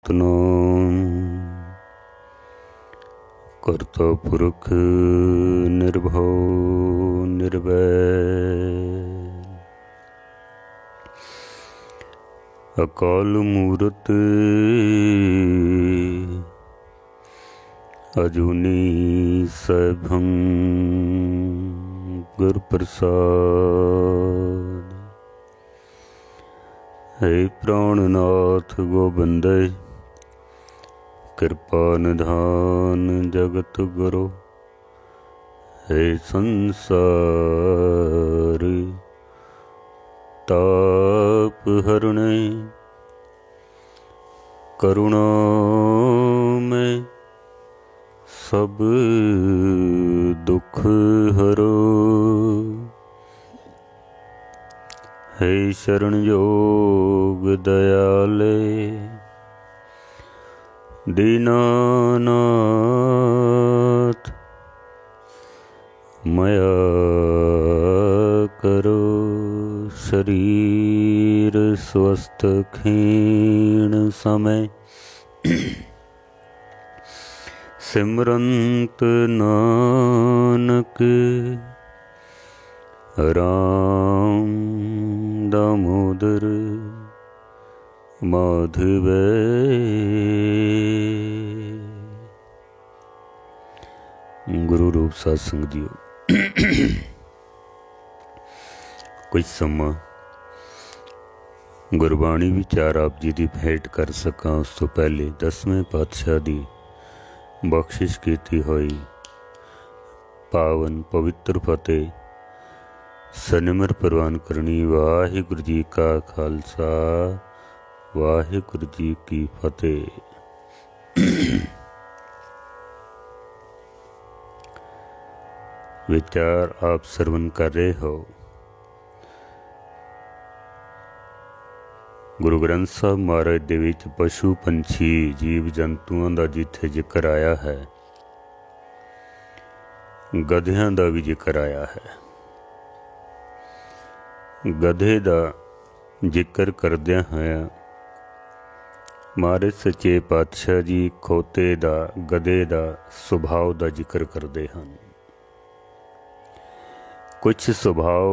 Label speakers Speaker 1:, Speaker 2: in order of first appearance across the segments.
Speaker 1: सतनाम करता पुरख निर्भव निर्वैर अकाल मूरत अजूनी सैभं गुर प्रसाद। हे प्राणनाथ गोबिंदे कृपा निधान जगत गुरु। हे संसार ताप हरणे करुणा में सब दुख हरो। हे शरण योग दयाले दीनानाथ मया करो शरीर स्वस्थ क्षीण समय। सिमरंत नानक राम दामोदर माधव। गुरु रूप सत्संग दियो। कुछ समा गुरबाणी विचार आप जी की भेंट कर सकां उस तो पहले 10वें पातशाह की बख्शिश की हुई पावन पवित्र फतेह सनिमर प्रवान करनी। वाहिगुरु जी का खालसा वाहिगुरु जी की फतेह। विचार आप श्रवण कर रहे हो गुरु ग्रंथ साहब महाराज दे विच पशु पंछी जीव जंतुओं का जिथे जिक्र आया है, गधियां का भी जिक्र आया है। गधे का जिक्र करदियां होया महाराज सच्चे पातशाह जी खोते का गधे का सुभाव का जिक्र करते हैं। कुछ सुभाव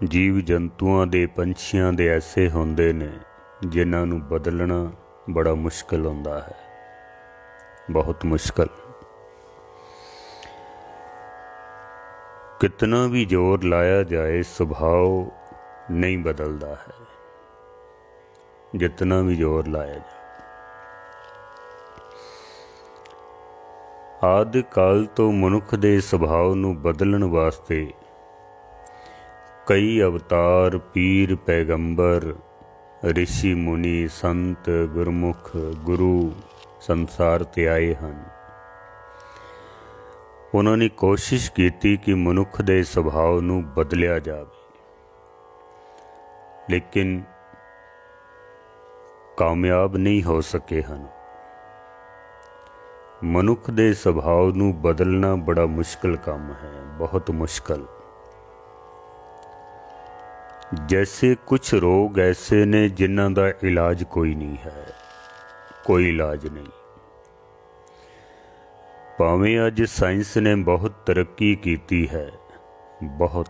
Speaker 1: जीव जंतुओं के पंछियों के ऐसे होंदे ने जिन्हां नूं बदलना बड़ा मुश्किल होंदा है, बहुत मुश्किल। कितना भी जोर लाया जाए सुभाव नहीं बदलता है, जितना भी जोर लाया जाए। आदि काल तो मनुख के सुभाव नूं बदलण वास्ते कई अवतार पीर पैगंबर ऋषि मुनि संत गुरमुख गुरु संसार ते आए हैं। उन्होंने कोशिश की कि मनुख के सुभाव नूं बदलिया जाए, लेकिन कामयाब नहीं हो सके हैं। मनुख के सुभाव नूं बदलना बड़ा मुश्किल काम है, बहुत मुश्किल। जैसे कुछ रोग ऐसे ने जिन्हां दा इलाज कोई नहीं है, कोई इलाज नहीं। भावें अज साइंस ने बहुत तरक्की की है, बहुत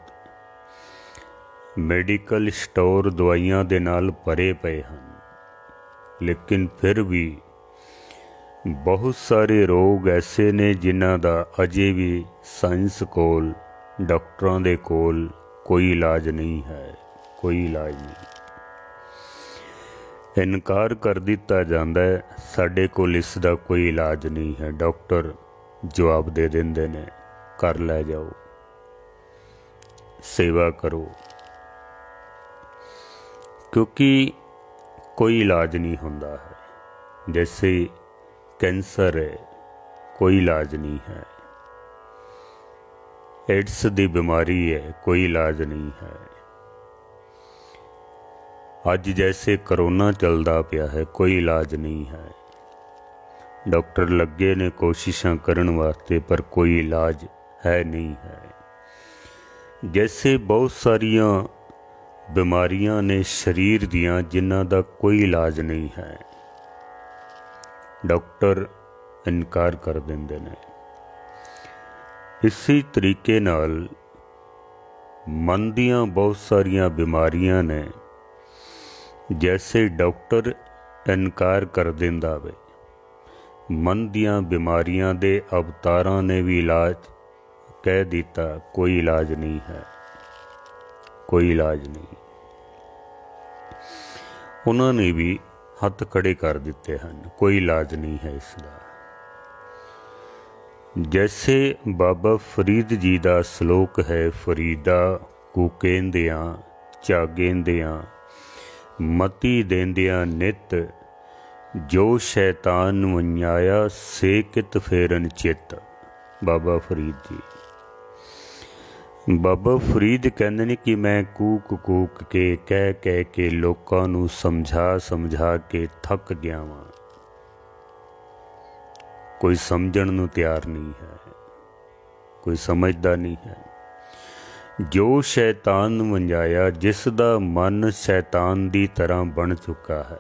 Speaker 1: मेडिकल स्टोर दवाइयां दे नाल भरे पे हैं, लेकिन फिर भी बहुत सारे रोग ऐसे ने जिन्हां दा अजे भी साइंस कोल डॉक्टरां दे कोल कोई इलाज नहीं है, कोई इलाज नहीं। इनकार कर दिता जाता है साडे कोल इसदा कोई इलाज नहीं है। डॉक्टर जवाब दे देंदे ने कर लै जाओ, सेवा करो, क्योंकि कोई इलाज नहीं होंदा है। जैसे कैंसर है, कोई इलाज नहीं है। एड्स की बीमारी है, कोई इलाज नहीं है। अज जैसे करोना चलता पिया है, कोई इलाज नहीं है। डॉक्टर लगे ने कोशिशां करन वास्ते, पर कोई इलाज है नहीं है। जैसे बहुत सारिया बीमारियां ने शरीर दियां जिन्हां दा कोई इलाज नहीं है। डॉक्टर इनकार कर देंदे ने। इसी तरीके नाल मन दियां बहुत सारियां बीमारियां ने, जैसे डॉक्टर इनकार कर देंदा वे, मन दियां बीमारियां दे अवतारां ने भी इलाज कह दिता, कोई इलाज नहीं है, कोई इलाज नहीं। उन्होंने भी हथ खड़े कर दिते हैं, कोई इलाज नहीं है इसका। जैसे बाबा फरीद जी का श्लोक है, फरीदा कूकेंदियां झागेंदियां मती देंदियां नित, जो शैतान वंजाया से कित फेरन चित। बाबा फरीद जी, बाबा फरीद कहते हैं कि मैं कूक कूक के कह के लोगों नूं समझा समझा के थक गया वां, कोई समझण नूं तैयार नहीं है, कोई समझदा नहीं है। जो शैतान वंजाया, जिसदा मन शैतान दी तरह बन चुका है,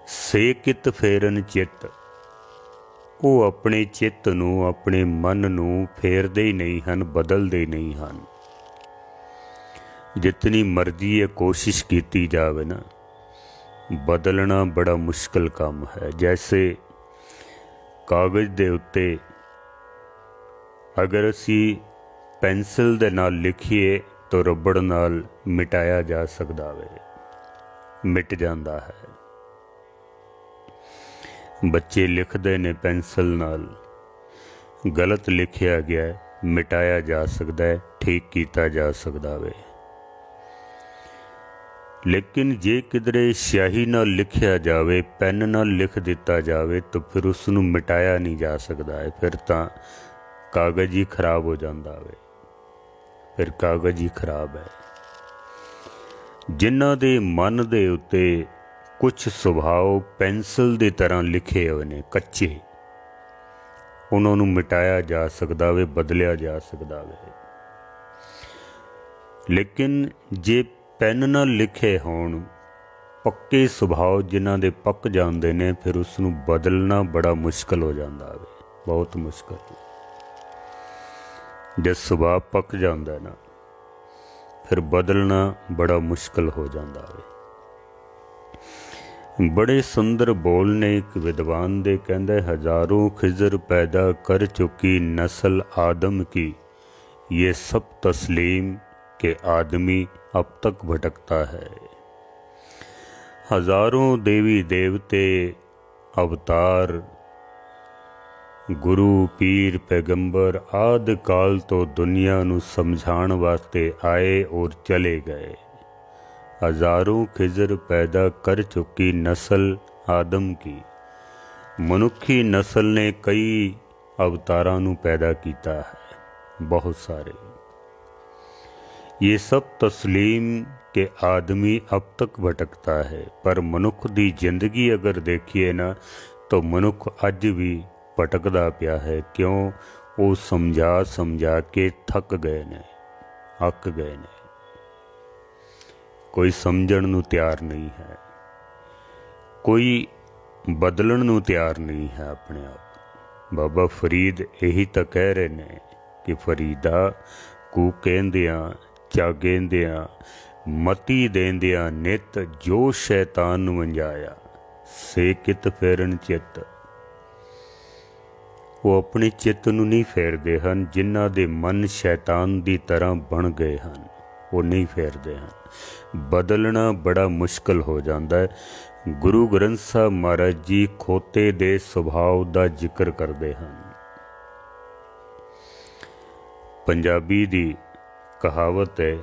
Speaker 1: से कित फेरन चित, वो अपने चित्त नूं अपने मन नूं फेरदे ही नहीं हन, बदलदे नहीं हन। जितनी मर्जी है कोशिश की जावे ना, बदलना बड़ा मुश्किल काम है। जैसे कागज़ दे उत्ते अगर असी पेंसिल दे नाल लिखिए तो रबड़ नाल मिटाया जा सकदा वे, मिट जांदा है। बच्चे लिखते ने पेंसिल नाल, गलत लिखिया गया मिटाया जा सकता है, ठीक किया जा सकता वे। लेकिन जे किधरे स्याही नाल लिखिया जावे, पेन नाल लिख दिता जावे, तो फिर उसनूं मिटाया नहीं जा सकता है, फिर तो कागज़ ही खराब हो जाता वे, फिर कागज़ ही खराब है। जिन्हां दे मन दे उत्ते कुछ सुभाव पेंसिल की तरह लिखे हुए ने, कच्चे, उन्होंने मिटाया जा सकता वे, बदलिया जा सकता वे। लेकिन जे पेन न लिखे होण, पक्के सुभाव जिन्हां दे पक जाते ने, फिर उसनूं बदलना बड़ा मुश्किल हो जाता वे, बहुत मुश्किल। जे सुभाव पक जाता ना, फिर बदलना बड़ा मुश्किल हो जाता वे। बड़े सुंदर बोल ने एक विद्वान दे, कहंदे हजारों खिजर पैदा कर चुकी नस्ल आदम की, ये सब तस्लीम के आदमी अब तक भटकता है। हजारों देवी देवते अवतार गुरु पीर पैगंबर आदि काल तो दुनिया नूं समझाण वास्ते आए और चले गए। हजारों खिजर पैदा कर चुकी नस्ल आदम की, मनुखी नस्ल ने कई अवतारां नूं पैदा किया है, बहुत सारे। ये सब तस्लीम के आदमी अब तक भटकता है। पर मनुख दी जिंदगी अगर देखिए ना, तो मनुख अज भी भटकदा पिया है। क्यों? वो समझा समझा के थक गए ने, अक गए ने, कोई समझण नूं तैयार नहीं है, कोई बदलण नूं तैयार नहीं है अपने आप। बाबा फरीद यही तो कह रहे ने कि फरीदा कूकेंदियां झागेंदियां मती देंदियां नित, जो शैतान वंजाया से कित फेरन चित। वो अपने चित्त नूं नहीं फेरदे हन, जिन्हां दे मन शैतान दी तरह बन गए हन, वो नहीं फेरदे हैं। बदलना बड़ा मुश्किल हो जाता है। गुरु ग्रंथ साहब महाराज जी खोते दे सुभाव का जिक्र करते हैं। पंजाबी दी कहावत है,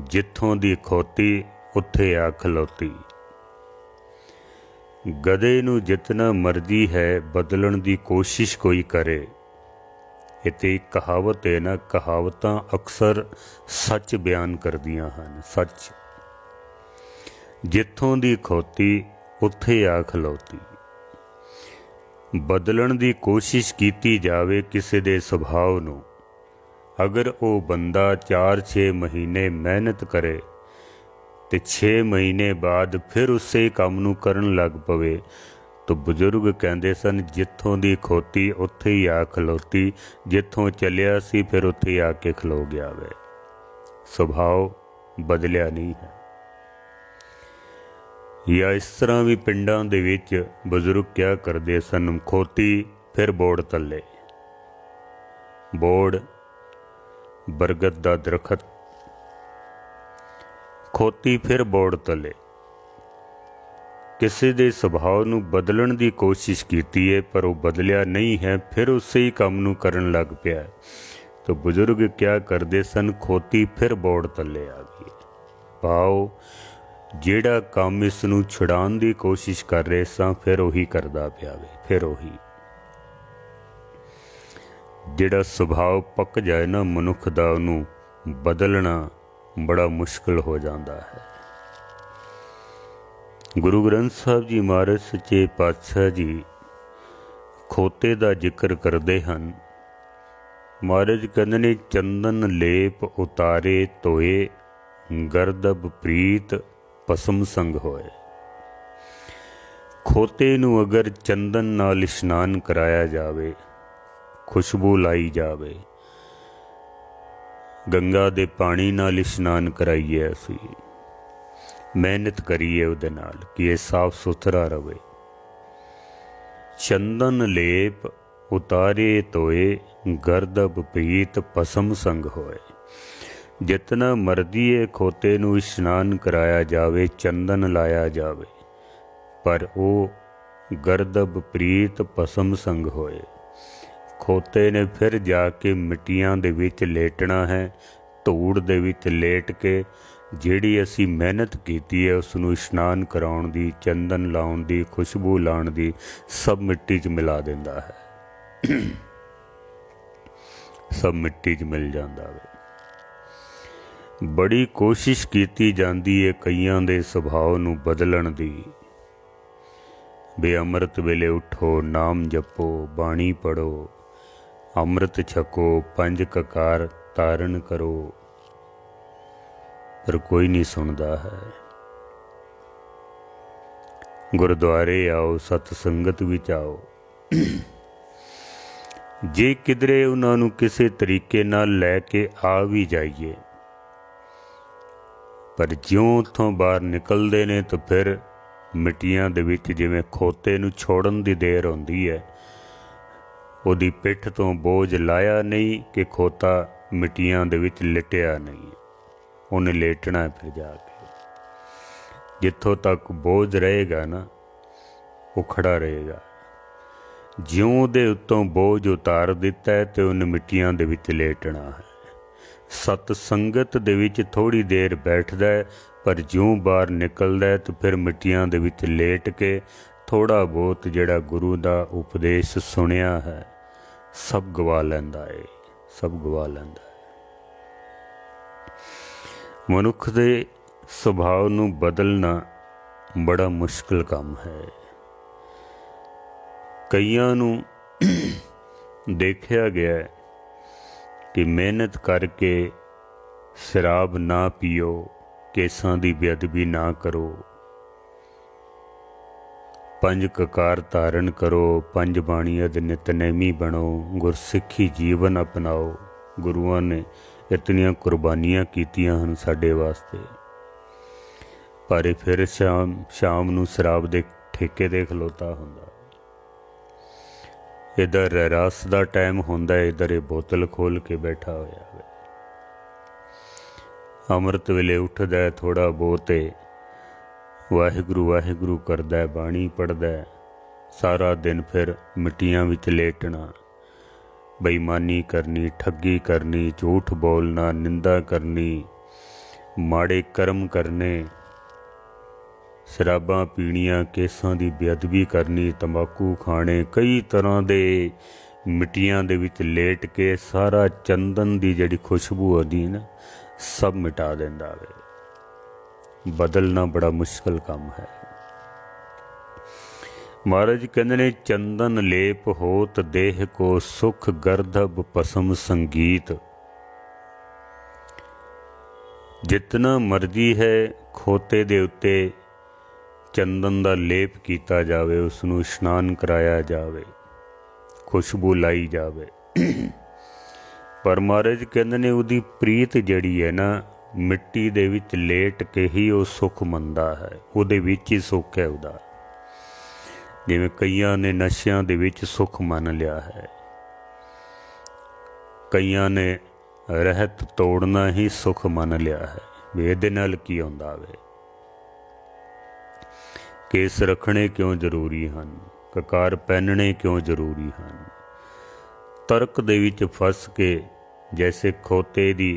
Speaker 1: जिथों दी खोती उत्थे आ खलोती। गधे नूं जितना मर्जी है बदलण दी कोशिश कोई करे। इते एक कहावत है ना, कहावतां अक्सर सच बयान करदियां हन, सच। जिथों दी खोती उत्थे आ खलोती। बदलण दी कोशिश कीती जावे किसी दे सुभाव नूं, अगर वो बंदा 4-6 महीने मेहनत करे ਤੇ 6 ਮਹੀਨੇ ਬਾਅਦ ਫਿਰ ਉਸੇ ਕੰਮ ਨੂੰ ਕਰਨ ਲੱਗ ਪਵੇ ਤਾਂ ਬਜ਼ੁਰਗ ਕਹਿੰਦੇ ਸਨ ਜਿੱਥੋਂ ਦੀ ਖੋਤੀ ਉੱਥੇ ਹੀ ਆ ਖਲੋਤੀ, ਜਿੱਥੋਂ ਚੱਲਿਆ ਸੀ ਫਿਰ ਉੱਥੇ ਹੀ ਆ ਕੇ ਖਲੋ ਗਿਆ ਵੇ। ਸੁਭਾਅ ਬਦਲਿਆ ਨਹੀਂ ਹੈ। ਜਾਂ ਇਸ ਤਰ੍ਹਾਂ ਵੀ ਪਿੰਡਾਂ ਦੇ ਵਿੱਚ ਬਜ਼ੁਰਗ ਕਿਹਾ ਕਰਦੇ ਸਨ, ਖੋਤੀ ਫਿਰ ਬੋੜ ਥੱਲੇ। ਬੋੜ ਬਰਗਦ ਦਾ ਦਰਖਤ, ਖੋਤੀ ਫਿਰ ਬੋੜ ਥੱਲੇ। ਕਿਸੇ ਦੇ ਸੁਭਾਅ ਨੂੰ ਬਦਲਣ ਦੀ ਕੋਸ਼ਿਸ਼ ਕੀਤੀ ਹੈ ਪਰ ਉਹ ਬਦਲਿਆ ਨਹੀਂ ਹੈ, ਫਿਰ ਉਸੇ ਹੀ ਕੰਮ ਨੂੰ ਕਰਨ ਲੱਗ ਪਿਆ। ਤਾਂ ਬਜ਼ੁਰਗ ਕਿਆ ਕਰਦੇ ਸਨ, ਖੋਤੀ ਫਿਰ ਬੋੜ ਥੱਲੇ ਆ ਗਈ। ਭਾਵ ਜਿਹੜਾ ਕੰਮ ਇਸ ਨੂੰ ਛੁਡਾਉਣ ਦੀ ਕੋਸ਼ਿਸ਼ ਕਰ ਰਹੇ ਸਾਂ ਫਿਰ ਉਹੀ ਕਰਦਾ ਪਿਆ ਵੇ। ਫਿਰ ਉਹੀ ਜਿਹੜਾ ਸੁਭਾਅ ਪੱਕ ਜਾਏ ਨਾ ਮਨੁੱਖ ਦਾ, ਉਹਨੂੰ ਬਦਲਣਾ ਬੜਾ ਮੁਸ਼ਕਿਲ ਹੋ ਜਾਂਦਾ ਹੈ। ਗੁਰੂ ਗ੍ਰੰਥ ਸਾਹਿਬ ਜੀ ਮਹਾਰਾਜ ਸੱਚੇ ਪਾਤਸ਼ਾਹ ਜੀ ਖੋਤੇ ਦਾ ਜ਼ਿਕਰ ਕਰਦੇ ਹਨ। ਮਹਾਰਾਜ ਕਹਿੰਦੇ ਨੇ, ਚੰਦਨ ਲੇਪ ਉਤਾਰੇ ਧੋਏ, ਗਰਦਬ ਪ੍ਰੀਤ ਭਸਮ ਸੰਗ ਹੋਏ। ਖੋਤੇ ਨੂੰ ਅਗਰ ਚੰਦਨ ਨਾਲ ਇਸ਼ਨਾਨ ਕਰਾਇਆ ਜਾਵੇ, ਖੁਸ਼ਬੂ ਲਾਈ ਜਾਵੇ, ਗੰਗਾ ਦੇ ਪਾਣੀ ਨਾਲ ਇਸ਼ਨਾਨ ਕਰਾਈਏ, ਅਸੀਂ ਮਿਹਨਤ ਕਰੀਏ ਉਹਦੇ ਨਾਲ ਕਿ ਇਹ ਸਾਫ ਸੁਥਰਾ ਰਵੇ। ਚੰਦਨ ਲੇਪ ਉਤਾਰੇ ਧੋਏ, ਗਰਦਬ ਪ੍ਰੀਤ ਭਸਮ ਸੰਗ ਹੋਏ। ਜਿਤਨਾ ਮਰਜ਼ੀ ਇਹ ਖੋਤੇ ਨੂੰ ਇਸ਼ਨਾਨ ਕਰਾਇਆ ਜਾਵੇ, ਚੰਦਨ ਲਾਇਆ ਜਾਵੇ, ਪਰ ਉਹ ਗਰਦਬ ਪ੍ਰੀਤ ਭਸਮ ਸੰਗ ਹੋਏ। ਖੋਤੇ ਨੇ ਫਿਰ ਜਾ ਕੇ ਮਿੱਟੀਆਂ ਦੇ ਵਿੱਚ ਲੇਟਣਾ ਹੈ। ਧੂੜ ਦੇ ਵਿੱਚ ਲੇਟ ਕੇ ਜਿਹੜੀ ਅਸੀਂ ਮਿਹਨਤ ਕੀਤੀ ਹੈ ਉਸ ਨੂੰ ਇਸ਼ਨਾਨ ਕਰਾਉਣ ਦੀ, ਚੰਦਨ ਲਾਉਣ ਦੀ, ਖੁਸ਼ਬੂ ਲਾਉਣ ਦੀ, ਸਭ ਮਿੱਟੀ 'ਚ ਮਿਲਾ ਦਿੰਦਾ ਹੈ। ਸਭ ਮਿੱਟੀ 'ਚ ਮਿਲ ਜਾਂਦਾ ਵੇ। ਬੜੀ ਕੋਸ਼ਿਸ਼ ਕੀਤੀ ਜਾਂਦੀ ਹੈ ਕਈਆਂ ਦੇ ਸੁਭਾਅ ਨੂੰ ਬਦਲਣ ਦੀ। ਬੇਅਮਰਤ ਵੇਲੇ ਉਠੋ, ਨਾਮ ਜਪੋ, ਬਾਣੀ ਪੜ੍ਹੋ, ਅੰਮ੍ਰਿਤ ਛਕੋ, 5 ਕਕਾਰ ਧਾਰਨ ਕਰੋ, ਪਰ ਕੋਈ ਨਹੀਂ ਸੁਣਦਾ ਹੈ। ਗੁਰਦੁਆਰੇ ਆਓ, ਸਤ ਸੰਗਤ ਵਿੱਚ ਆਓ। ਜੇ ਕਿਧਰੇ ਉਹਨਾਂ ਨੂੰ ਕਿਸੇ ਤਰੀਕੇ ਨਾਲ ਲੈ ਕੇ ਆ ਵੀ ਜਾਈਏ, ਪਰ ਜਿਉਂ ਉੱਥੋਂ ਬਾਹਰ ਨਿਕਲਦੇ ਨੇ ਤਾਂ ਫਿਰ ਮਿੱਟੀਆਂ ਦੇ ਵਿੱਚ ਜਿਵੇਂ ਖੋਤੇ ਨੂੰ ਛੋੜਨ ਦੀ ਦੇਰ ਹੁੰਦੀ ਹੈ, ਉਹਦੀ ਪਿੱਠ ਤੋਂ ਬੋਝ ਲਾਇਆ ਨਹੀਂ ਕਿ ਖੋਤਾ ਮਿੱਟੀਆਂ ਦੇ ਵਿੱਚ ਲਿਟਿਆ ਨਹੀਂ। ਉਹਨੇ ਲੇਟਣਾ ਫਿਰ ਜਾ ਕੇ। ਜਿੱਥੋਂ ਤੱਕ ਬੋਝ ਰਹੇਗਾ ਨਾ ਉਹ ਖੜਾ ਰਹੇਗਾ। ਜਿਉਂ ਉਹਦੇ ਉੱਤੋਂ ਬੋਝ ਉਤਾਰ ਦਿੱਤਾ ਹੈ ਤੇ ਉਹਨੇ ਮਿੱਟੀਆਂ ਦੇ ਵਿੱਚ ਲੇਟਣਾ ਹੈ। ਸਤ ਸੰਗਤ ਦੇ ਵਿੱਚ ਥੋੜ੍ਹੀ ਦੇਰ ਬੈਠਦਾ ਹੈ, ਪਰ ਜਿਉਂ ਬਾਹਰ ਨਿਕਲਦਾ ਹੈ ਤਾਂ ਫਿਰ ਮਿੱਟੀਆਂ ਦੇ ਵਿੱਚ ਲੇਟ ਕੇ ਥੋੜ੍ਹਾ ਬਹੁਤ ਜਿਹੜਾ ਗੁਰੂ ਦਾ ਉਪਦੇਸ਼ ਸੁਣਿਆ ਹੈ ਸਭ ਗਵਾ ਲੈਂਦਾ ਹੈ, ਸਭ ਗਵਾ ਲੈਂਦਾ ਹੈ। ਮਨੁੱਖ ਦੇ ਸੁਭਾਅ ਨੂੰ ਬਦਲਣਾ ਬੜਾ ਮੁਸ਼ਕਿਲ ਕੰਮ ਹੈ। ਕਈਆਂ ਨੂੰ ਦੇਖਿਆ ਗਿਆ ਹੈ ਕਿ ਮਿਹਨਤ ਕਰਕੇ ਸ਼ਰਾਬ ਨਾ ਪੀਓ, ਕੇਸਾਂ ਦੀ ਬੇਅਦਬੀ ਨਾ ਕਰੋ, 5 ਕਕਾਰ ਧਾਰਨ ਕਰੋ, 5 ਬਾਣੀਆਂ ਦੇ ਨਿਤਨੇਮੀ ਬਣੋ, ਗੁਰਸਿੱਖੀ ਜੀਵਨ ਅਪਣਾਓ। ਗੁਰੂਆਂ ਨੇ ਇਤਨੀਆਂ ਕੁਰਬਾਨੀਆਂ ਕੀਤੀਆਂ ਹਨ ਸਾਡੇ ਵਾਸਤੇ, ਪਰ ਫਿਰ ਸ਼ਾਮ ਨੂੰ ਸ਼ਰਾਬ ਦੇ ਠੇਕੇ ਦੇ ਖਲੋਤਾ ਹੁੰਦਾ। ਇੱਧਰ ਰਸ ਦਾ ਟਾਈਮ ਹੁੰਦਾ, ਇੱਧਰ ਇਹ ਬੋਤਲ ਖੋਲ ਕੇ ਬੈਠਾ ਹੋਇਆ ਹੈ। ਅੰਮ੍ਰਿਤ ਵੇਲੇ ਉੱਠਦਾ, ਥੋੜ੍ਹਾ ਬਹੁਤ ਵਾਹਿਗੁਰੂ ਵਾਹਿਗੁਰੂ ਕਰਦਾ, ਬਾਣੀ ਪੜ੍ਹਦਾ, ਸਾਰਾ ਦਿਨ ਫਿਰ ਮਿੱਟੀਆਂ ਵਿੱਚ ਲੇਟਣਾ, ਬੇਈਮਾਨੀ ਕਰਨੀ, ਠੱਗੀ ਕਰਨੀ, ਝੂਠ ਬੋਲਣਾ, ਨਿੰਦਾ ਕਰਨੀ, ਮਾੜੇ ਕਰਮ ਕਰਨੇ, ਸ਼ਰਾਬਾਂ ਪੀਣੀਆਂ, ਕੇਸਾਂ ਦੀ ਬੇਅਦਬੀ ਕਰਨੀ, ਤੰਬਾਕੂ ਖਾਣੇ, ਕਈ ਤਰ੍ਹਾਂ ਦੇ ਮਿੱਟੀਆਂ ਦੇ ਵਿੱਚ ਲੇਟ ਕੇ ਸਾਰਾ ਚੰਦਨ ਦੀ ਜਿਹੜੀ ਖੁਸ਼ਬੂ ਆਉਂਦੀ ਨਾ ਸਭ ਮਿਟਾ ਦਿੰਦਾ ਵੇ। ਬਦਲਣਾ ਬੜਾ ਮੁਸ਼ਕਿਲ ਕੰਮ ਹੈ। ਮਹਾਰਾਜ ਕਹਿੰਦੇ ਨੇ, ਚੰਦਨ ਲੇਪ ਹੋਤ ਦੇਹ ਕੋ ਸੁਖ, ਗਰਦਬ ਭਸਮ ਸੰਗੀਤ। जितना मर्जी है खोते दे उत्ते चंदन दा लेप किया जावे, उसनूं इशनान कराया जावे, खुशबू लाई जावे, पर महाराज कहंदे ने उहदी प्रीत जिहड़ी है ना मिट्टी दे विच लेट के ही वो सुख मंदा है, उहदे विच ही सुख है उहदा। जिवें कईयां ने नशियां दे विच सुख मन लिया है, कईयां ने रहत तोड़ना ही सुख मन लिया है, भी इहदे नाल की आउंदा वे। केस रखने क्यों जरूरी हैं, ककार पहनने क्यों जरूरी हैं। तर्क दे विच फस के जैसे खोते दी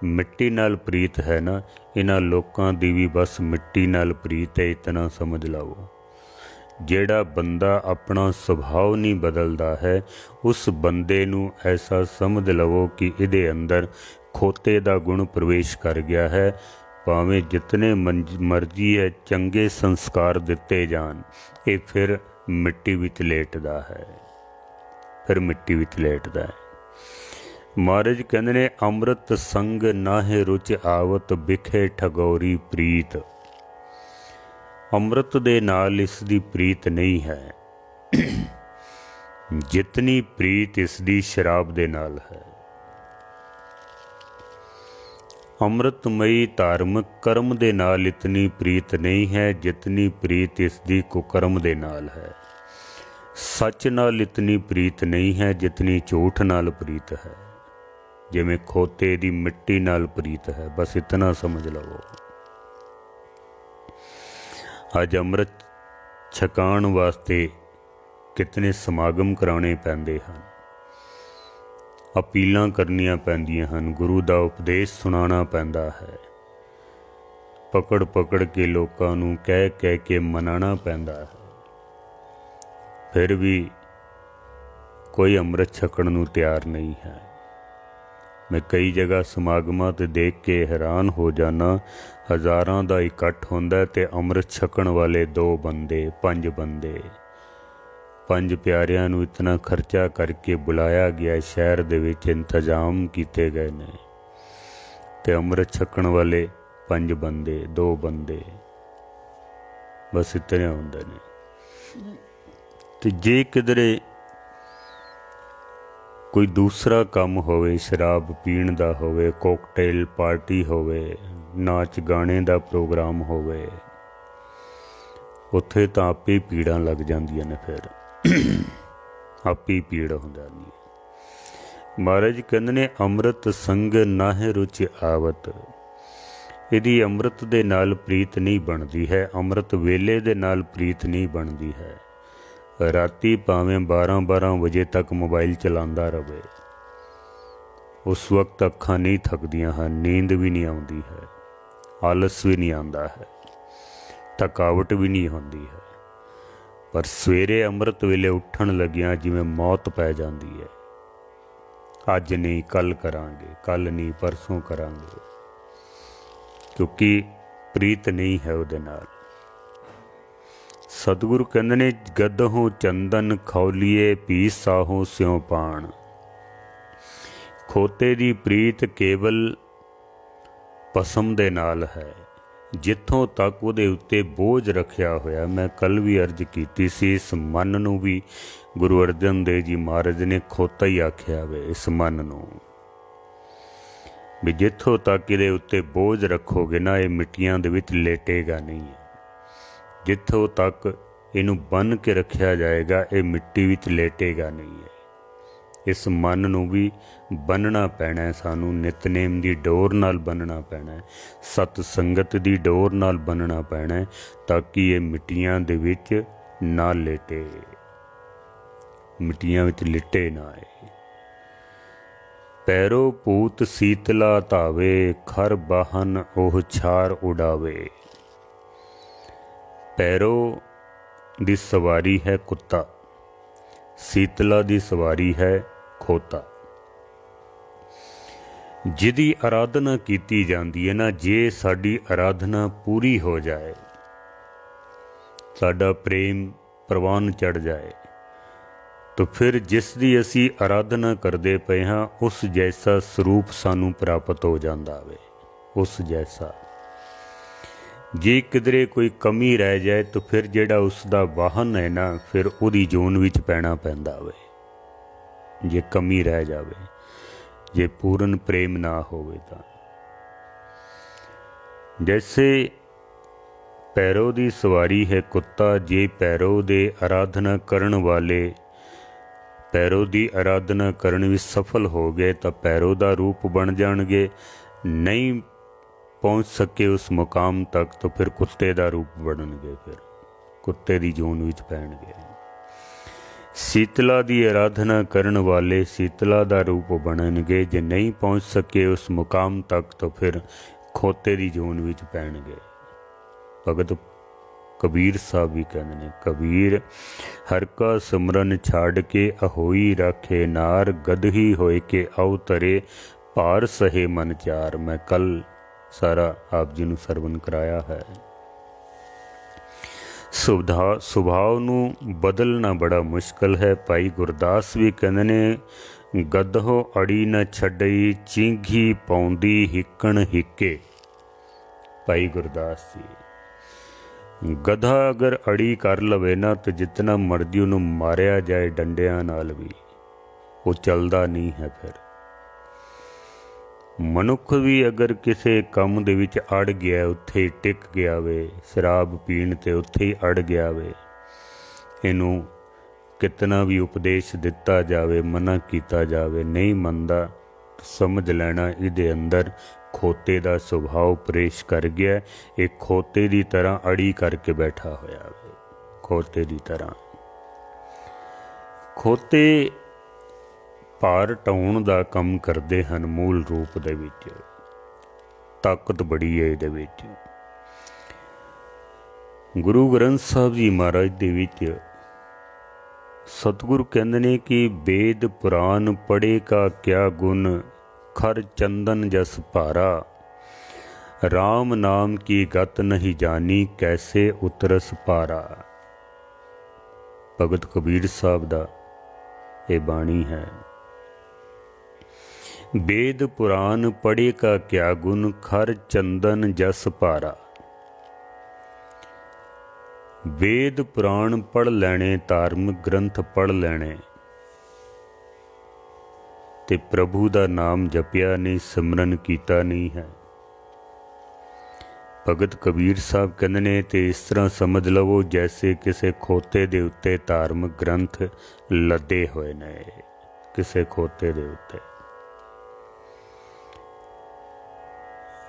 Speaker 1: मिट्टी नाल प्रीत है ना, इन्हां लोकां दी भी बस मिट्टी नाल प्रीत है, इतना समझ लवो। जेड़ा बंदा अपना सुभाव नहीं बदलता है, उस बंदे नूं ऐसा समझ लवो कि इहदे अंदर खोते दा गुण प्रवेश कर गया है। भावें जितने मर्जी है चंगे संस्कार दिते जान, ये फिर मिट्टी विच लेटदा है, फिर मिट्टी विच लेटदा है। महाराज कहंदे ने अमृत संग नाहे रुच आवत, बिखे ठगौरी प्रीत। अमृत दे नाल इसदी प्रीत नहीं है जितनी प्रीत इसदी शराब दे नाल है। अमृतमयी धार्मिक कर्म दे नाल इतनी प्रीत नहीं है जितनी प्रीत इसदी कुकर्म दे नाल है। सच नाल इतनी प्रीत नहीं है जितनी झूठ नाल प्रीत है। जिवें खोते दी मिट्टी नाल प्रीत है, बस इतना समझ लवो। अज अमृत छकाण वास्ते कितने समागम कराने पैंदे हन, अपीलां करनियां पैंदियां हन, गुरु दा उपदेश सुनाना पैंदा है, पकड़ पकड़ के लोकां नूं कह कह के मनाना पैंदा है, फिर भी कोई अमृत छकण नूं तैयार नहीं है। मैं कई जगह समागमां ते देख के हैरान हो जाना, हज़ारां दा इकट्ठ हुंदा ते अमृत छकण वाले 2 बंदे 5 बंदे, 5 प्यारियां नूं इतना खर्चा करके बुलाया गया, शहर दे विच इंतजाम किए गए ने, ते अमृत छकण वाले 5 बंदे 2 बंदे बस इतने हुंदे ने। ते जे किधरे कोई दूसरा काम होवे, शराब पीण दा होवे, कोकटेल पार्टी होवे, नाच गाने दा प्रोग्राम होवे, उत्थे तां आपे ही पीड़ां लग जांदियां ने, फिर आपे ही पीड़ हो जांदी है। महाराज कहंदे ने अमृत संग नाहे रुच आवत। इहदी अमृत दे नाल प्रीत नहीं बनदी है, अमृत वेले दे नाल प्रीत नहीं बनदी है। राती भावें 12-12 बजे तक मोबाइल चलांदा रहे, उस वक्त अखां नहीं थकदियां हैं, नींद भी नहीं आउंदी है, आलस भी नहीं आंदा है, थकावट भी नहीं होंदी है, पर सवेरे अमृत वेले उठण लगियां जिवें मौत पै जांदी है। अज नहीं कल करांगे, कल नहीं परसों करांगे, क्योंकि प्रीत नहीं है उहदे नाल। सतगुरु कहंदे ने गदहों चंदन खौलीए पी साहों स्यों पाण। खोते दी प्रीत केवल पसम दे नाल है, जिथों तक उहदे उत्ते बोझ रखिया होया। मैं कल भी अर्ज कीती सी, इस मन नूं भी गुरु अर्जन देव जी महाराज ने खोता ही आखिया वे। इस मन नूं भी जिथों तक इहदे उत्ते बोझ रखोगे ना, ये मिट्टियां दे विच लेटेगा नहीं है। जिथों तक इनू बन के रखा जाएगा, ये मिट्टी विच लेटेगा नहीं है। इस मन नू भी बनना पैना है, सानू नितनेम दी डोर नाल बनना पैना है, सत संगत दी डोर नाल बनना पैना है, ताकि ये मिट्टियां दे विच ना लेटे, मिट्टियां विच लिटे ना आए। पैरो पूत सीतला धावे, खर बाहन ओह छार उड़ावे। पैरो दी सवारी है कुत्ता, सीतला दी सवारी है खोता। जिदी आराधना की जाती है ना, जे साडी आराधना पूरी हो जाए, साडा प्रेम प्रवान चढ़ जाए, तो फिर जिसदी असी आराधना करते पे हाँ, उस जैसा स्वरूप सानू प्राप्त हो जाता वे। उस जैसा। जे किधरे कोई कमी रह जाए तो फिर जेड़ा उसका वाहन है ना, फिर उहदी जोन विच पैना पैंदा वे। जे कमी रह जावे, जे पूर्ण प्रेम ना होवे तां। जैसे पैरो दी सवारी है कुत्ता, जे पैरो दे आराधना करन वाले पैरो दी आराधना करन विच सफल हो गए तो पैरो दा रूप बन जाणगे। नहीं पहुँच सके उस मुकाम तक तो फिर कुत्ते दा रूप बनणगे, फिर कुत्ते दी जोन विच पैणगे। शीतला दी आराधना करन वाले शीतला दा रूप बनणगे। जे नहीं पहुँच सके उस मुकाम तक तो फिर खोते दी जोन विच पैणगे। भगत कबीर साहब भी कहते हैं, कबीर हर का सिमरन छाड़ के अहोई राखे नार, गदही होए के अवतरे भार सहे मन चार। मैं कल सारा आप जी नूं सरवण कराया है। सुभाव नूं बदलना बड़ा मुश्किल है। भाई गुरदास भी कहते ने, गदहो अड़ी न छड़ई चींघी पौंदी हिकण हिके। भाई गुरदास जी, गधा अगर अड़ी कर लवे ना तो जितना मर्जी उन्होंने मारिया जाए डंडिया नाल भी वो चलता नहीं है। फिर मनुख भी अगर किसी काम दे विच अड़ गया, उत्थे ही टिक गया वे, शराब पीण ते उत्थे ही अड़ गया वे, इनू कितना भी उपदेश दिता जावे, मना किया जावे, नहीं मनदा, तो समझ लेना इहदे अंदर खोते दा सुभाव प्रवेश कर गया। एक खोते दी तरह अड़ी करके बैठा होया वे। खोते दी तरह खोते भार ढाउण दा काम करदे हन। मूल रूप दे विच ताकत बड़ी है इहदे विच। गुरु ग्रंथ साहब जी महाराज दे विच सतगुरु कहंदे ने कि वेद पुराण पढ़े का क्या गुण, खर चंदन जस भारा, राम नाम की गत नहीं जानी, कैसे उतरस पारा। भगत कबीर साहब दा ये बाणी है। वेद पुराण पढ़े का क्या गुण, खर चंदन जस पारा। वेद पुराण पढ़ लैने, धार्मिक ग्रंथ पढ़ लैने ते प्रभु दा नाम जपिया नहीं, सिमरन कीता नहीं है। भगत कबीर साहब कहंदे ने, ते इस तरह समझ लवो जैसे किसे खोते दे उत्ते धार्मिक ग्रंथ लदे होए ने। किसे खोते दे उत्ते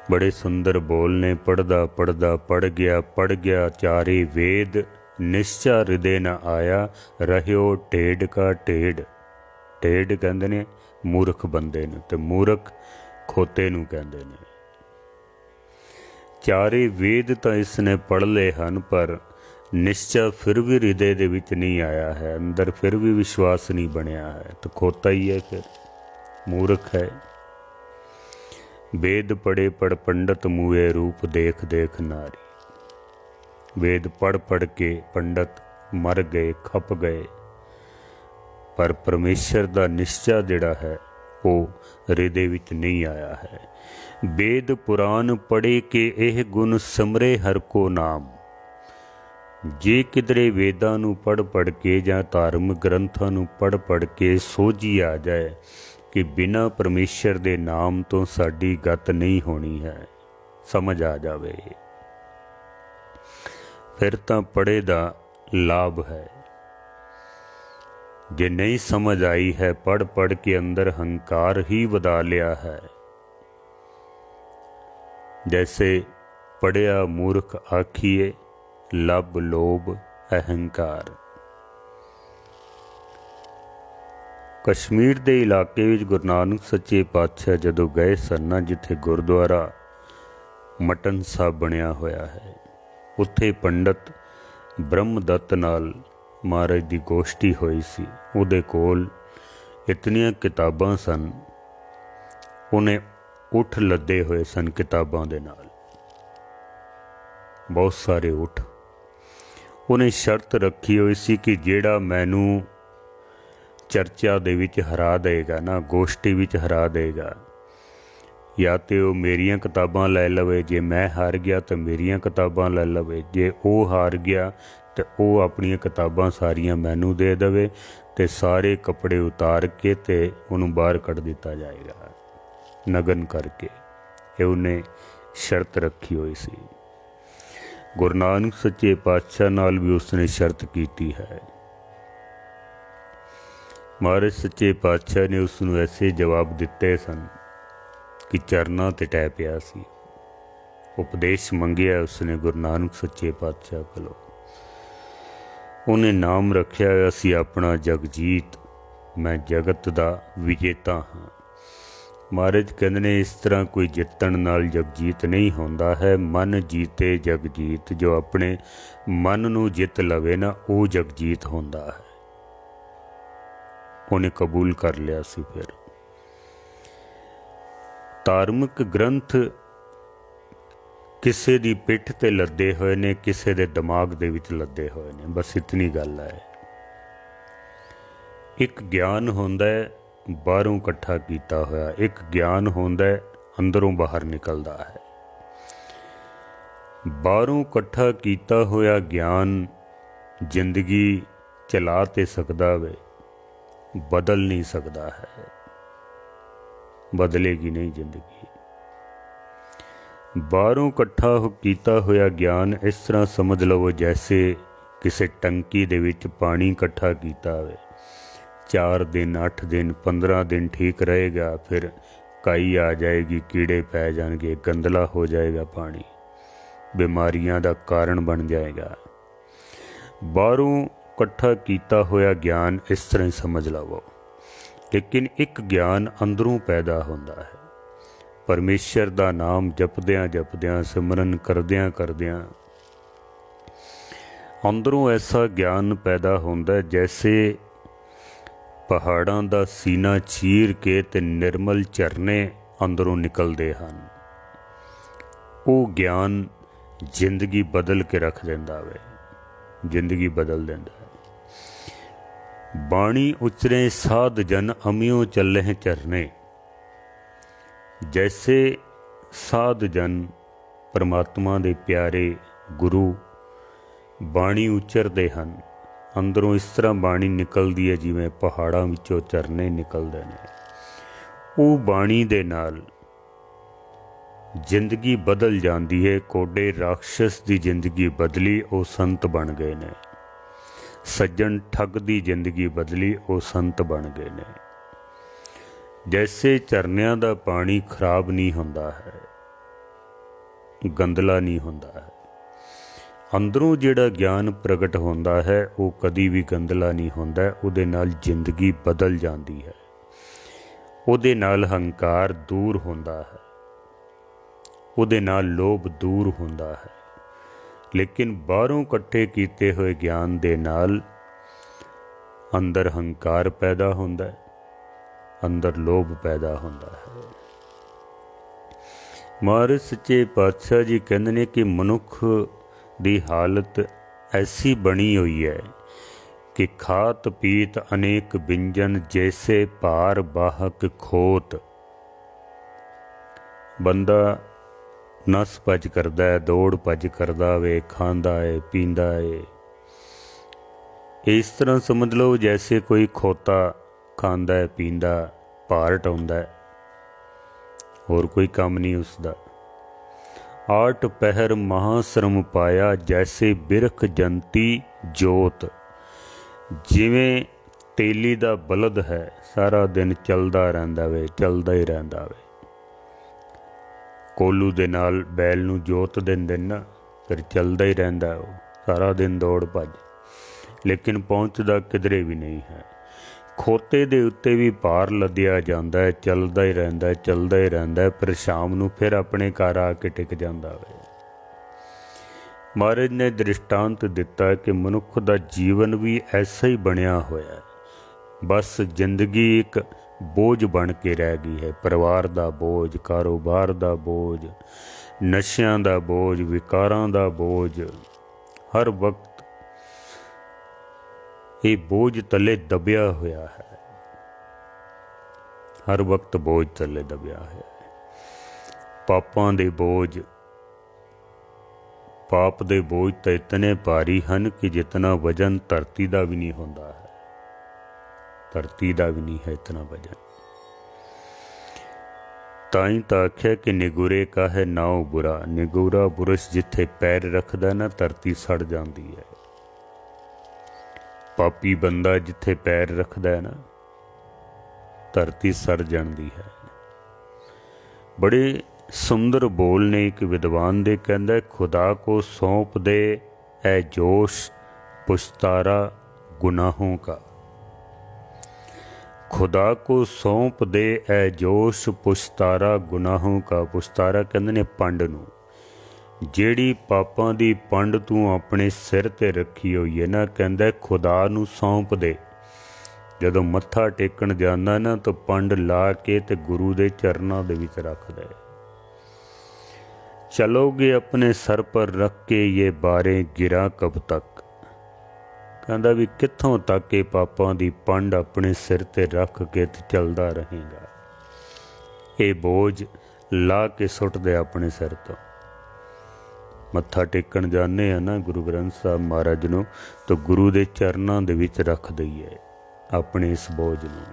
Speaker 1: बड़े सुंदर बोल ने, पढ़दा पढ़दा पढ़ गया चारे वेद, निश्चा हृदय न आया, रहियो टेढ़ का टेढ़। टेढ़ कहंदे ने मूर्ख बंदे ने, ते मूर्ख खोते नूं कहंदे ने। चारे वेद तो इसने पढ़ ले हन, पर निश्चा फिर भी हृदय दे विच नहीं आया है, अंदर फिर भी विश्वास नहीं बनया है, तो खोता ही है, फिर मूर्ख है। वेद पढ़े पढ़ पंडित मुए, रूप देख देख नारी। वेद पढ़ पढ़ के पंडित मर गए, खप गए, पर परमेश्वर दा निश्चा जिहड़ा है वो हृदय विच नहीं आया है। वेद पुराण पढ़े के एह गुण, सिमरे हर को नाम। जे किधरे वेदां नूं पढ़ के जां धार्मिक ग्रंथां नूं पढ़ के सोझी आ जाए कि बिना परमेश्वर दे नाम तो साडी गत नहीं होनी है, समझ आ जावे, फिर तां पढ़े दा लाभ है। जे नहीं समझ आई है, पढ़ के अंदर हंकार ही वधा लिया है। जैसे पढ़िया मूर्ख आखिए, लब लोभ अहंकार। कश्मीर के इलाके विच गुरु नानक सच्चे पातशाह जदों गए सन, जिथे गुरुद्वारा मटन साहब बनया होया है, उत्थे पंडित ब्रह्मदत्त नाल महाराज की गोष्ठी हुई सी। उहदे कोल इतनियां किताबां सन, उन्हें उठ लदे हुए सन किताबां दे नाल, बहुत सारे उठ। उन्हें शर्त रखी हुई सी कि जेड़ा मैनू चर्चा दे विच हरा देगा ना, गोष्ठी विच हरा देगा, या तो वो मेरियां किताबां लै लवे, जे मैं हार गया तो मेरियां किताबां लै लवे, जे वो हार गया तो वो अपनियां किताबां सारियां मैनू दे देवे ते सारे कपड़े उतार के ते उन्होंने बाहर कढ़ दिता जाएगा नगन करके। ये उन्हें शर्त रखी हुई सी। गुरु नानक सच्चे पातशाह नाल भी उसने शर्त की है। महाराज सच्चे पातशाह ने उसनू ऐसे जवाब दिते सन कि चरना ते टै पिया सी। उपदेश मंगिया उसने गुरु नानक सच्चे पातशाह कोलों। उन्हें नाम रखिया होया सी अपना जगजीत, मैं जगत दा विजेता हाँ। महाराज कहते ने इस तरह कोई जितण नाल जगजीत नहीं होंदा है। मन जीते जगजीत, जो अपने मन नू जित लवे ना वो जगजीत होंदा है। उन्हें कबूल कर लिया सी। फिर धार्मिक ग्रंथ किसे दी पिठ ते लदे हुए ने, किसे दे दिमाग दे विच लदे हुए ने, बस इतनी गल है। एक ज्ञान होंदा है बाहरों इकट्ठा किया होया, एक ज्ञान होंदा है अंदरों बाहर निकलता है। बाहरों इकट्ठा किया होया ज्ञान जिंदगी चला ते सकदा वे, बदल नहीं सकता है, बदलेगी नहीं जिंदगी। बाहरों इकट्ठा किया होया ज्ञान इस तरह समझ लो जैसे किसी टंकी दे विच पानी इकट्ठा किया होवे। 4 दिन 8 दिन 15 दिन ठीक रहेगा, फिर काई आ जाएगी, कीड़े पै जाएंगे, गंदला हो जाएगा पानी, बीमारियां दा कारण बन जाएगा। बाहरों इकट्ठा किया होया ज्ञान इस तरह समझ लवो। लेकिन एक ज्ञान अंदरों पैदा होता है। परमेश्वर दा नाम जपद्यां जपद्यां, सिमरन करद्यां करद्यां अंदरों ऐसा ज्ञान पैदा होता है जैसे पहाड़ां दा सीना चीर के ते निर्मल झरने अंदरों निकलते हैं। वो ज्ञान जिंदगी बदल के रख देंदा वे, जिंदगी बदल देंदा है। बाणी उचरे साध जन अमियों चले चरने, जैसे साध जन परमात्मा दे प्यारे गुरु बाणी उचरते हैं, अंदरों इस तरह बाणी निकलती है जिवें पहाड़ों विचों झरने निकलते हैं। वो बाणी दे नाल जिंदगी बदल जाती है। कोडे राक्षस की जिंदगी बदली, वो संत बन गए ने। सज्जन ठग की जिंदगी बदली, वो संत बन गए ने। जैसे झरनियां दा पानी खराब नहीं होंदा है, गंदला नहीं होंदा है, अंदरों जिहड़ा ज्ञान प्रगट होंदा है वो कदी भी गंदला नहीं होंदा है। उहदे नाल जिंदगी बदल जाती है, उहदे नाल हंकार दूर होंदा है, उहदे नाल लोभ दूर होंदा है। लेकिन बाहरों इकट्ठे कीते हुए ज्ञान दे नाल अंदर हंकार पैदा होंदा है, अंदर लोभ पैदा होंदा है। महाराज सच्चे पातशाह जी कहते हैं कि मनुख दी हालत ऐसी बनी हुई है कि खात पीत अनेक व्यंजन जैसे पार बाहक खोत। बंदा नस भज करदा है, दौड़ भज करदा वे, खांदा है पींदा है। इस तरह समझ लो जैसे कोई खोता खांदा है पींदा, भार ढाउंदा है, होर कोई काम नहीं उसका। 8 पहर महाश्रम पाया जैसे बिरख जंती जोत। जिवें तेली दा बलद है, सारा दिन चलदा रहिंदा वे, चलदा ही रहिंदा वे। कोलू दे नाल बैल नूं जोत दिंदे ना, फिर चलदा ही रहिंदा वो सारा दिन दौड़ भज, लेकिन पहुंचदा किधरे भी नहीं है। खोते दे उत्ते भी भार लद्या जांदा है, चलदा ही रहिंदा है, चलदा ही रहिंदा है, पर शाम नूं फिर अपने घर आके टिक जांदा वे। महाराज ने दृष्टांत दिता है कि मनुख दा जीवन भी ऐसा ही बनिया होया है। बस जिंदगी एक बोझ बन के रह गई है। परिवार दा बोझ, कारोबार दा बोझ, नशियां दा बोझ, विकारां दा बोझ, हर वक्त ये बोझ तले दबिया होया है, हर वक्त बोझ तले दबिया है। ਪਾਪਾਂ ਦੇ ਬੋਝ, ਪਾਪ ਦੇ ਬੋਝ ਤਾਂ ਇਤਨੇ ਭਾਰੀ ਹਨ ਕਿ ਜਿਤਨਾ ਵਜਨ ਧਰਤੀ ਦਾ ਵੀ ਨਹੀਂ ਹੁੰਦਾ ਹੈ, ਧਰਤੀ ਦਾ ਵੀ ਨਹੀਂ ਹੈ ਇਤਨਾ ਵਜਨ। ਤਾਂ ਹੀ ਤਾਂ ਆਖਿਆ ਕਿ ਨਿਗੁਰੇ ਕਾ ਹੈ ਨਾਉ ਬੁਰਾ, ਨਿਗੁਰਾ ਪੁਰਸ਼ ਜਿੱਥੇ ਪੈਰ ਰੱਖਦਾ ਨਾ ਧਰਤੀ ਸੜ ਜਾਂਦੀ ਹੈ। ਪਾਪੀ ਬੰਦਾ ਜਿੱਥੇ ਪੈਰ ਰੱਖਦਾ ਹੈ ਨਾ ਧਰਤੀ ਸੜ ਜਾਂਦੀ ਹੈ। ਬੜੇ ਸੁੰਦਰ ਬੋਲ ਨੇ ਇੱਕ ਵਿਦਵਾਨ ਦੇ, ਕਹਿੰਦਾ ਖੁਦਾ ਕੋ ਸੌਂਪ ਦੇ ਐ ਜੋਸ਼ ਪੁਸ਼ਤਾਰਾ ਗੁਨਾहों का, खुदा को सौंप दे ऐ जोश पुश्तारा गुनाहों का। पुश्तारा कहते ने पंड नूं, ਜਿਹੜੀ ਪਾਪਾਂ ਦੀ ਪੰਡ ਤੂੰ ਆਪਣੇ ਸਿਰ ਤੇ ਰੱਖੀ ਹੋਈ ਹੈ ਨਾ, ਕਹਿੰਦਾ ਖੁਦਾ ਨੂੰ ਸੌਂਪ ਦੇ। ਜਦੋਂ ਮੱਥਾ ਟੇਕਣ ਜਾਂਦਾ ਨਾ ਤਾਂ ਪੰਡ ਲਾ ਕੇ ਤੇ ਗੁਰੂ ਦੇ ਚਰਨਾਂ ਦੇ ਵਿੱਚ ਰੱਖ ਦੇ। ਚਲੋਗੇ ਆਪਣੇ ਸਰ ਪਰ ਰੱਖ ਕੇ ਇਹ ਬਾਰੇ ਗਿਰਾ ਕਬ ਤੱਕ, ਕਹਿੰਦਾ ਵੀ ਕਿੱਥੋਂ ਤੱਕ ਇਹ ਪਾਪਾਂ ਦੀ ਪੰਡ ਆਪਣੇ ਸਿਰ ਤੇ ਰੱਖ ਕੇ ਤੇ ਚੱਲਦਾ ਰਹੇਗਾ। ਇਹ ਬੋਝ ਲਾ ਕੇ ਸੁੱਟ ਦੇ ਆਪਣੇ ਸਿਰ ਤੋਂ। ਮੱਥਾ ਟੇਕਣ ਜਾਂਦੇ ਆ ਨਾ ਗੁਰੂ ਗ੍ਰੰਥ ਸਾਹਿਬ ਮਹਾਰਾਜ ਨੂੰ, ਤਾਂ ਗੁਰੂ ਦੇ ਚਰਨਾਂ ਦੇ ਵਿੱਚ ਰੱਖ ਦਈਏ ਆਪਣੇ ਇਸ ਬੋਝ ਨੂੰ।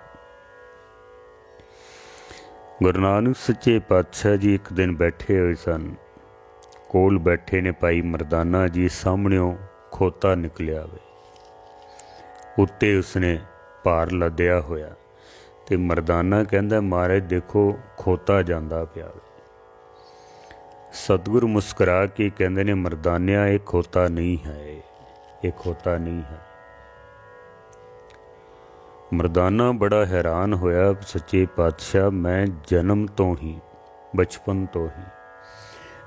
Speaker 1: ਗੁਰੂ ਨਾਨਕ ਸੱਚੇ ਪਾਤਸ਼ਾਹ ਜੀ ਇੱਕ ਦਿਨ ਬੈਠੇ ਹੋਏ ਸਨ, ਕੋਲ ਬੈਠੇ ਨੇ ਭਾਈ ਮਰਦਾਨਾ ਜੀ, ਸਾਹਮਣਿਓਂ ਖੋਤਾ ਨਿਕਲਿਆ ਵੇ, ਉੱਤੇ ਉਸਨੇ ਭਾਰ ਲੱਦਿਆ ਹੋਇਆ। ਤੇ ਮਰਦਾਨਾ ਕਹਿੰਦਾ ਮਹਾਰਾਜ ਦੇਖੋ ਖੋਤਾ ਜਾਂਦਾ ਪਿਆ। ਸਤਿਗੁਰੂ ਮੁਸਕਰਾ ਕੇ ਕਹਿੰਦੇ ਨੇ ਮਰਦਾਨਿਆ ਇਹ ਖੋਤਾ ਨਹੀਂ ਹੈ, ਇਹ ਖੋਤਾ ਨਹੀਂ ਹੈ। ਮਰਦਾਨਾ ਬੜਾ ਹੈਰਾਨ ਹੋਇਆ, ਸੱਚੇ ਪਾਤਸ਼ਾਹ ਮੈਂ ਜਨਮ ਤੋਂ ਹੀ, ਬਚਪਨ ਤੋਂ ਹੀ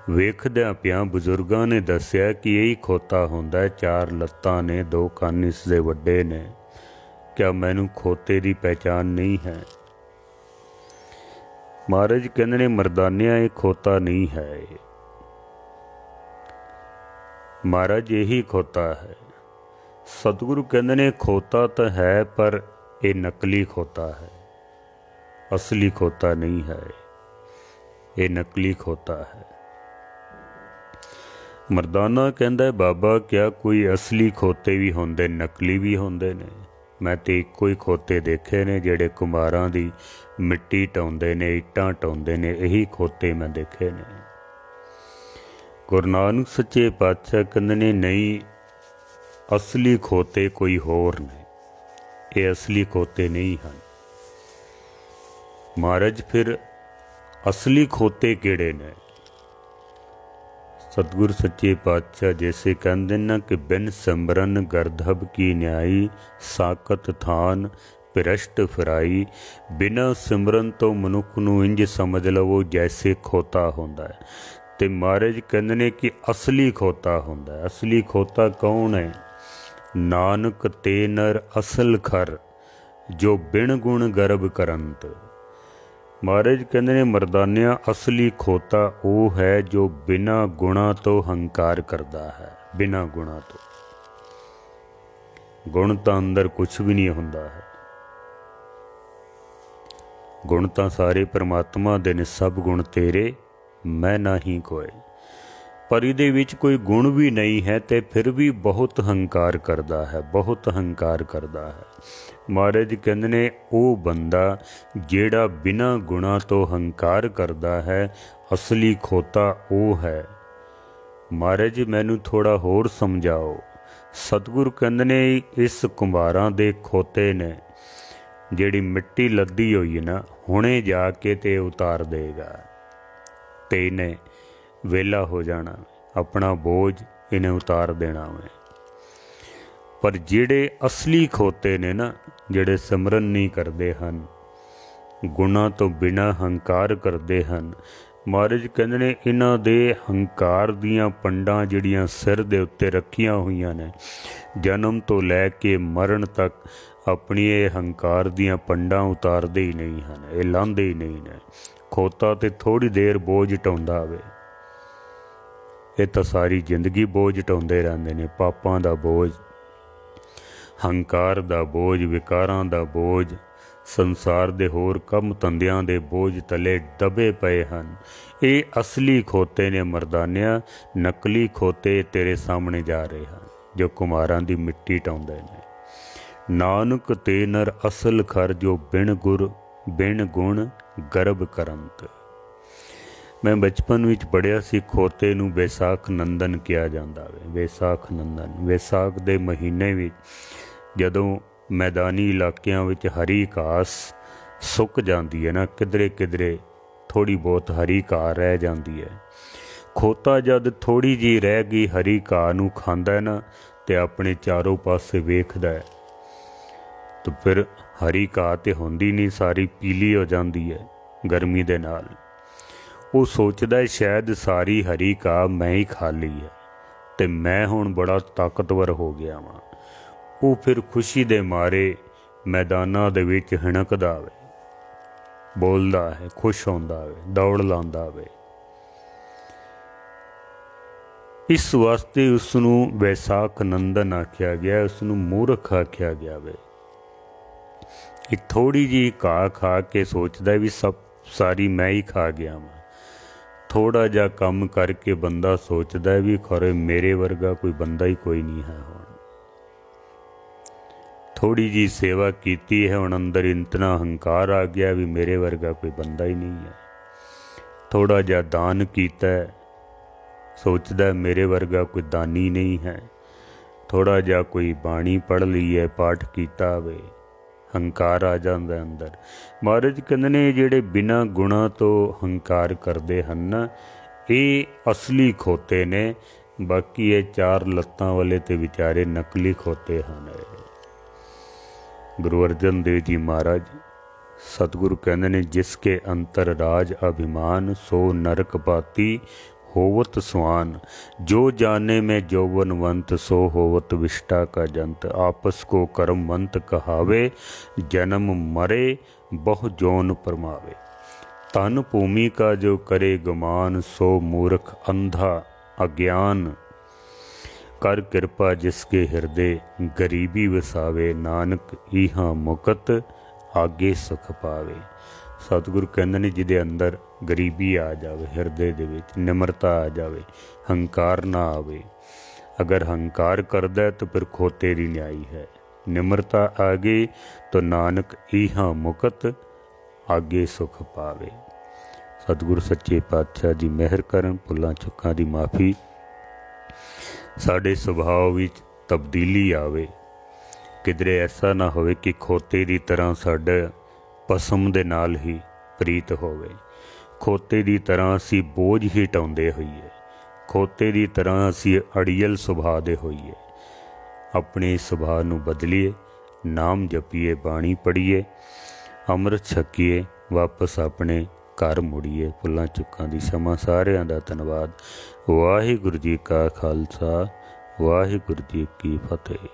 Speaker 1: ਵੇਖਦਿਆਂ ਪਿਆ ਬਜ਼ੁਰਗਾਂ ਨੇ ਦੱਸਿਆ ਕਿ ਇਹੀ ਖੋਤਾ ਹੁੰਦਾ, 4 ਲੱਤਾਂ ਨੇ, 2 ਕੰਨ ਇਸ ਦੇ ਵੱਡੇ ਨੇ, ਕਿਆ ਮੈਨੂੰ ਖੋਤੇ ਦੀ ਪਹਿਚਾਨ ਨਹੀਂ ਹੈ। ਮਹਾਰਾਜ ਕਹਿੰਦੇ ਨੇ ਮਰਦਾਨਿਆ ਇਹ ਖੋਤਾ ਨਹੀਂ ਹੈ, ਮਹਾਰਾਜ ਇਹੀ ਖੋਤਾ ਹੈ। ਸਤਿਗੁਰੂ ਕਹਿੰਦੇ ਨੇ ਖੋਤਾ ਤਾਂ ਹੈ ਪਰ ਇਹ ਨਕਲੀ ਖੋਤਾ ਹੈ, ਅਸਲੀ ਖੋਤਾ ਨਹੀਂ ਹੈ, ਇਹ ਨਕਲੀ ਖੋਤਾ ਹੈ। ਮਰਦਾਨਾ ਕਹਿੰਦਾ ਬਾਬਾ ਕਿਆ ਕੋਈ ਅਸਲੀ ਖੋਤੇ ਵੀ ਹੁੰਦੇ, ਨਕਲੀ ਵੀ ਹੁੰਦੇ ਨੇ? ਮੈਂ ਤੇ ਇੱਕੋ ਹੀ ਖੋਤੇ ਦੇਖੇ ਨੇ ਜਿਹੜੇ ਕੁਮਾਰਾਂ ਦੀ ਮਿੱਟੀ ਢਾਉਂਦੇ ਨੇ, ਇੱਟਾਂ ਢਾਉਂਦੇ ਨੇ, ਇਹੀ ਖੋਤੇ ਮੈਂ ਦੇਖੇ ਨੇ। ਗੁਰੂ ਨਾਨਕ ਸੱਚੇ ਪਾਤਸ਼ਾਹ ਕਹਿੰਦੇ ਨੇ ਨਹੀਂ, ਅਸਲੀ ਖੋਤੇ ਕੋਈ ਹੋਰ ਨੇ, ਇਹ ਅਸਲੀ ਖੋਤੇ ਨਹੀਂ ਹਨ। ਮਹਾਰਾਜ ਫਿਰ ਅਸਲੀ ਖੋਤੇ ਕਿਹੜੇ ਨੇ? सतगुरु सच्चे पातशाह जैसे कहते ना कि बिन सिमरन गर्दभ की न्यायी, साकत थान पिरष्ट फिराई। बिना सिमरन तो मनुख नूं इंज समझ लवो जैसे खोता होंदा है। ते महाराज कहते ने कि असली खोता होंदा है। असली खोता कौन है? नानक ते नर असल खर, जो बिन गुण गर्भ करंत। महाराज कहते ने मरदानिया असली खोता वो है जो बिना गुणा तो हंकार करता है। बिना गुणा तो, गुण तो अंदर कुछ भी नहीं होंदा है, गुण तो सारे परमात्मा दे ने, सब गुण तेरे मैं नहीं कोई। पर इहदे विच कोई गुण भी नहीं है ते फिर भी बहुत हंकार करता है, बहुत हंकार करता है। महाराज कहते ने वो बंदा जेड़ा बिना गुणा तो हंकार करता है, असली खोता वो है। महाराज मैनू थोड़ा होर समझाओ। सतगुरु कहते ने इस कुंभारां दे खोते ने जेड़ी मिट्टी लद्दी हुई है ना, हुणे जाके ते उतार देगा ते इन्हें वेला हो जाना, अपना बोझ इन्हें उतार देना में। पर जेड़े असली खोते ने ना, जेड़े सिमरन नहीं करते हैं, गुणा तो बिना हंकार करते हैं, महाराज कहते ने इन्हां दे हंकार दियां पंडां जिहड़ियां सिर दे उत्ते रखियां हुईयां ने, जन्म तो लैके मरण तक अपनी ये हंकार दियां पंडां उतारदे ही नहीं हैं, ये लांदे ही नहीं ने। खोता ते थोड़ी देर बोझ ढाउंदा होवे, ये तो सारी जिंदगी बोझ ढाउंदे रहंदे ने। पापां दा बोझ, हंकार दा बोझ, विकारां दा बोझ, ਸੰਸਾਰ ਦੇ ਹੋਰ ਕੰਮ ਧੰਦਿਆਂ ਦੇ ਬੋਝ ਤਲੇ ਦਬੇ ਪਏ ਹਨ। ਇਹ ਅਸਲੀ ਖੋਤੇ ਨੇ ਮਰਦਾਨਿਆਂ, ਨਕਲੀ ਖੋਤੇ ਤੇਰੇ ਸਾਹਮਣੇ ਜਾ ਰਹੇ ਹਨ ਜੋ ਕੁਮਾਰਾਂ ਦੀ ਮਿੱਟੀ ਢਾਉਂਦੇ ਨੇ। ਨਾਨਕ ਤੇ ਨਰ ਅਸਲ ਖਰ ਜੋ ਬਿਨ ਗੁਰ ਬਿਨ ਗੁਣ ਗਰਭ ਕਰੰਤ। ਮੈਂ ਬਚਪਨ ਵਿੱਚ ਪੜ੍ਹਿਆ ਸੀ ਖੋਤੇ ਨੂੰ ਵਿਸਾਖ ਨੰਦਨ ਕਿਹਾ ਜਾਂਦਾ ਵੇ। ਵਿਸਾਖ ਨੰਦਨ, ਵਿਸਾਖ ਦੇ ਮਹੀਨੇ ਵਿੱਚ ਜਦੋਂ ਮੈਦਾਨੀ ਇਲਾਕਿਆਂ ਵਿੱਚ ਹਰੀ ਘਾਸ ਸੁੱਕ ਜਾਂਦੀ ਹੈ ਨਾ, ਕਿਧਰੇ ਕਿਧਰੇ ਥੋੜ੍ਹੀ ਬਹੁਤ ਹਰੀ ਘਾਹ ਰਹਿ ਜਾਂਦੀ ਹੈ, ਖੋਤਾ ਜਦ ਥੋੜ੍ਹੀ ਜਿਹੀ ਰਹਿ ਗਈ ਹਰੀ ਘਾਹ ਨੂੰ ਖਾਂਦਾ ਹੈ ਨਾ ਤੇ ਆਪਣੇ ਚਾਰੋਂ ਪਾਸੇ ਵੇਖਦਾ ਹੈ ਤਾਂ ਫਿਰ ਹਰੀ ਘਾਹ ਤੇ ਹੁੰਦੀ ਨਹੀਂ, ਸਾਰੀ ਪੀਲੀ ਹੋ ਜਾਂਦੀ ਹੈ ਗਰਮੀ ਦੇ ਨਾਲ। ਉਹ ਸੋਚਦਾ ਸ਼ਾਇਦ ਸਾਰੀ ਹਰੀ ਘਾਹ ਮੈਂ ਹੀ ਖਾ ਲਈ ਹੈ ਤੇ ਮੈਂ ਹੁਣ ਬੜਾ ਤਾਕਤਵਰ ਹੋ ਗਿਆ ਵਾਂ। ਉਹ ਫਿਰ ਖੁਸ਼ੀ ਦੇ ਮਾਰੇ ਮੈਦਾਨਾਂ ਦੇ ਵਿੱਚ ਹਿਣਕਦਾ ਵੇ, ਬੋਲਦਾ ਹੈ, ਖੁਸ਼ ਹੁੰਦਾ ਵੇ, ਦੌੜ ਲਾਉਂਦਾ ਵੇ। ਇਸ ਵਾਸਤੇ ਉਸ ਨੂੰ ਵਿਸਾਖ ਨੰਦਨ ਆਖਿਆ ਗਿਆ, ਉਸ ਨੂੰ ਮੂਰਖ ਆਖਿਆ ਗਿਆ ਵੇ। ਇੱਕ ਥੋੜ੍ਹੀ ਜਿਹੀ ਘਾਹ ਖਾ ਕੇ ਸੋਚਦਾ ਵੀ ਸਾਰੀ ਮੈਂ ਹੀ ਖਾ ਗਿਆ ਵਾਂ। ਥੋੜ੍ਹਾ ਜਿਹਾ ਕੰਮ ਕਰਕੇ ਬੰਦਾ ਸੋਚਦਾ ਵੀ ਖਰੇ ਮੇਰੇ ਵਰਗਾ ਕੋਈ ਬੰਦਾ ਹੀ ਕੋਈ ਨਹੀਂ ਹੈ। ਹੁਣ ਥੋੜ੍ਹੀ ਜਿਹੀ ਸੇਵਾ ਕੀਤੀ ਹੈ, ਹੁਣ ਅੰਦਰ ਇਤਨਾ ਹੰਕਾਰ ਆ ਗਿਆ ਵੀ ਮੇਰੇ ਵਰਗਾ ਕੋਈ ਬੰਦਾ ਹੀ ਨਹੀਂ ਹੈ। ਥੋੜ੍ਹਾ ਜਿਹਾ ਦਾਨ ਕੀਤਾ, ਸੋਚਦਾ ਮੇਰੇ ਵਰਗਾ ਕੋਈ ਦਾਨੀ ਨਹੀਂ ਹੈ। ਥੋੜ੍ਹਾ ਜਿਹਾ ਕੋਈ ਬਾਣੀ ਪੜ੍ਹ ਲਈ ਹੈ, ਪਾਠ ਕੀਤਾ ਹੋਵੇ, ਹੰਕਾਰ ਆ ਜਾਂਦਾ ਅੰਦਰ। ਮਹਾਰਾਜ ਕਹਿੰਦੇ ਨੇ ਜਿਹੜੇ ਬਿਨਾਂ ਗੁਣਾਂ ਤੋਂ ਹੰਕਾਰ ਕਰਦੇ ਹਨ ਨਾ, ਇਹ ਅਸਲੀ ਖੋਤੇ ਨੇ। ਬਾਕੀ ਇਹ ਚਾਰ ਲੱਤਾਂ ਵਾਲੇ ਤੇ ਵਿਚਾਰੇ ਨਕਲੀ ਖੋਤੇ ਹਨ। ਗੁਰੂ ਅਰਜਨ ਦੇਵ ਜੀ ਮਹਾਰਾਜ ਸਤਿਗੁਰੂ ਕਹਿੰਦੇ ਨੇ ਜਿਸਕੇ ਅੰਤਰ ਰਾਜ ਅਭਿਮਾਨ ਸੋ ਨਰਕ ਪਾਤੀ होवत सुहान। जो जाने में जौवनवंत सो होवत विष्टा का जंत। आपस को कर्मवंत कहावे जन्म मरे बहु जौन परमावे। तन भूमि का जो करे गुमान सो मूर्ख अंधा अज्ञान। कर कृपा जिसके हृदय गरीबी वसावे नानक इहा मुकत आगे सुख पावे। सतगुरु कहते ने जिहदे अंदर गरीबी आ जाए, हिरदे दे विच निमरता आ जाए, हंकार ना आवे। अगर हंकार करदा है तो फिर खोते दी न्याई है। निमरता आ गई तो नानक इहा मुकत आगे सुख पावे। सतगुरु सच्चे पातशाह जी मेहर करन, भुल्लां चुक्कां दी माफ़ी, साडे सुभाव विच तब्दीली आवे। किधरे ऐसा ना होवे कि खोते दी तरह साडा पसम दे नाल ही प्रीत होवे। खोते दी तरह असी बोझ ही ढाउंदे होईए, खोते दी तरह असी अड़ियल सुभाव दे होईए। अपने सुभाव नूं बदलीए, नाम जपीए, बाणी पढ़ीए, अमृत छकीए, वापस अपने घर मुड़ीए। भुल्लां चुक्कां दी क्षमा। सारिआं दा धन्नवाद। वाहिगुरू जी का खालसा, वाहिगुरू जी की फतेह।